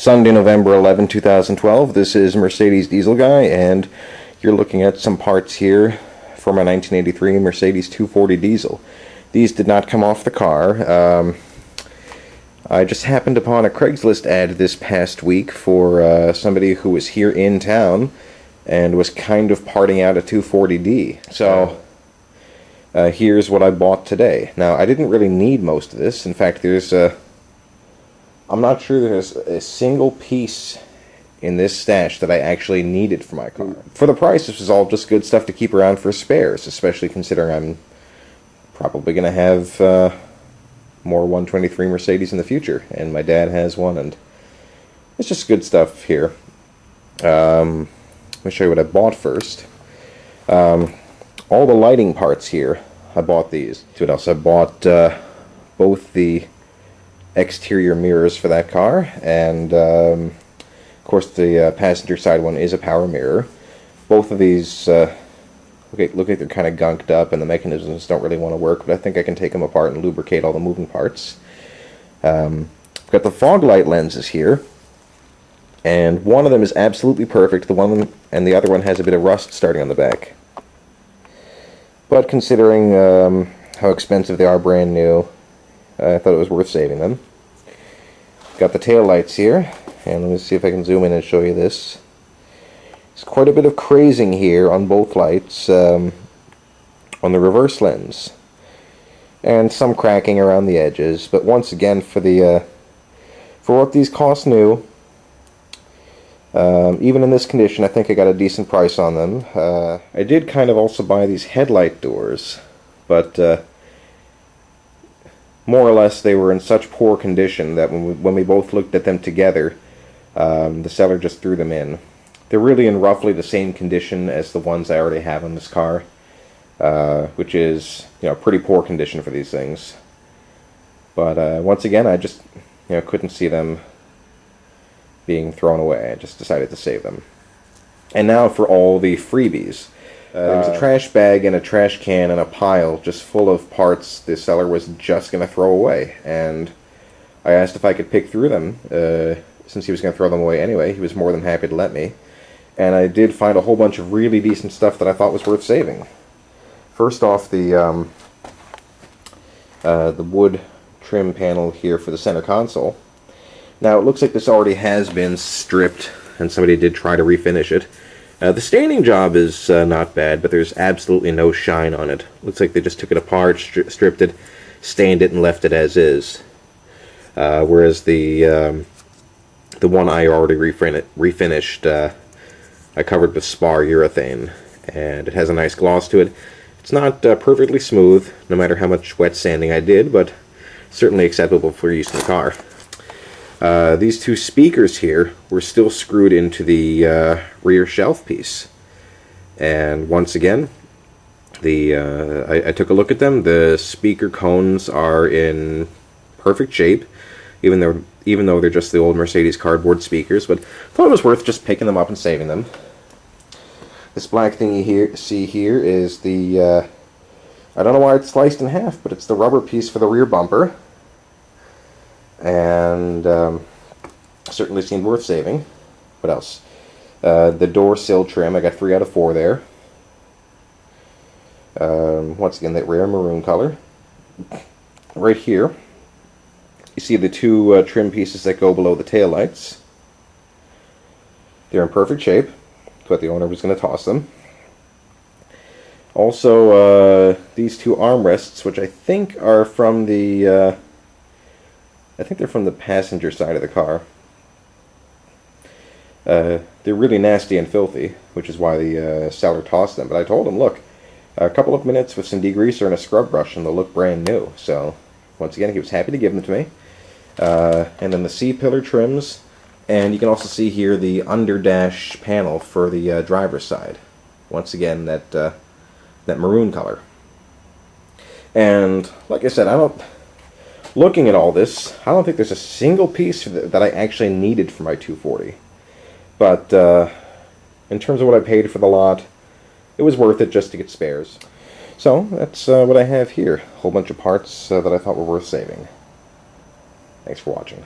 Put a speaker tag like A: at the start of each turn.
A: Sunday, November 11, 2012. This is Mercedes Diesel Guy, and you're looking at some parts here for my 1983 Mercedes 240 diesel. These did not come off the car. I just happened upon a Craigslist ad this past week for somebody who was here in town and was kind of parting out a 240D. So here's what I bought today. Now, I didn't really need most of this. In fact, I'm not sure there's a single piece in this stash that I actually needed for my car. For the price, this was all just good stuff to keep around for spares, especially considering I'm probably going to have more 123 Mercedes in the future, and my dad has one, and it's just good stuff here. Let me show you what I bought first. All the lighting parts here, I bought these. What else? I bought both the exterior mirrors for that car, and of course the passenger side one is a power mirror. Both of these look like they're kind of gunked up and the mechanisms don't really want to work, but I think I can take them apart and lubricate all the moving parts. I've got the fog light lenses here, and one of them is absolutely perfect. The one and the other one has a bit of rust starting on the back, but considering how expensive they are brand new, I thought it was worth saving them. Got the tail lights here, and let me see if I can zoom in and show you this. There's quite a bit of crazing here on both lights, on the reverse lens, and some cracking around the edges. But once again, for what these cost new, even in this condition, I think I got a decent price on them. I did kind of also buy these headlight doors, but more or less they were in such poor condition that when we both looked at them together, the seller just threw them in. They're really in roughly the same condition as the ones I already have on this car, which is, pretty poor condition for these things. But once again, I just couldn't see them being thrown away. I just decided to save them. And now for all the freebies. There was a trash bag and a trash can and a pile just full of parts the seller was just going to throw away. And I asked if I could pick through them, since he was going to throw them away anyway. He was more than happy to let me. And I did find a whole bunch of really decent stuff that I thought was worth saving. First off, the wood trim panel here for the center console. Now, it looks like this already has been stripped, and somebody did try to refinish it. The staining job is not bad, but there's absolutely no shine on it. Looks like they just took it apart, stripped it, stained it, and left it as is. Whereas the one I already refinished, I covered with spar urethane, and it has a nice gloss to it. It's not perfectly smooth, no matter how much wet sanding I did, but certainly acceptable for use in the car. These two speakers here were still screwed into the rear shelf piece, and once again, I took a look at them. The speaker cones are in perfect shape, even though they're just the old Mercedes cardboard speakers. But thought it was worth just picking them up and saving them. This black thing you see here is the I don't know why it's sliced in half, but it's the rubber piece for the rear bumper. And certainly seemed worth saving. What else? The door sill trim, I got 3 out of 4 there. Once again, that rare maroon color. Right here, you see the 2 trim pieces that go below the taillights. They're in perfect shape. But the owner was going to toss them. Also, these 2 armrests, which I think are from the I think they're from the passenger side of the car. They're really nasty and filthy, which is why the seller tossed them. But I told him, look, a couple of minutes with some degreaser and a scrub brush and they'll look brand new. So, once again, he was happy to give them to me. And then the C-pillar trims, and you can also see here the under-dash panel for the driver's side. Once again, that maroon color. And, like I said, looking at all this, I don't think there's a single piece that I actually needed for my 240. But in terms of what I paid for the lot, it was worth it just to get spares. So that's what I have here. A whole bunch of parts that I thought were worth saving. Thanks for watching.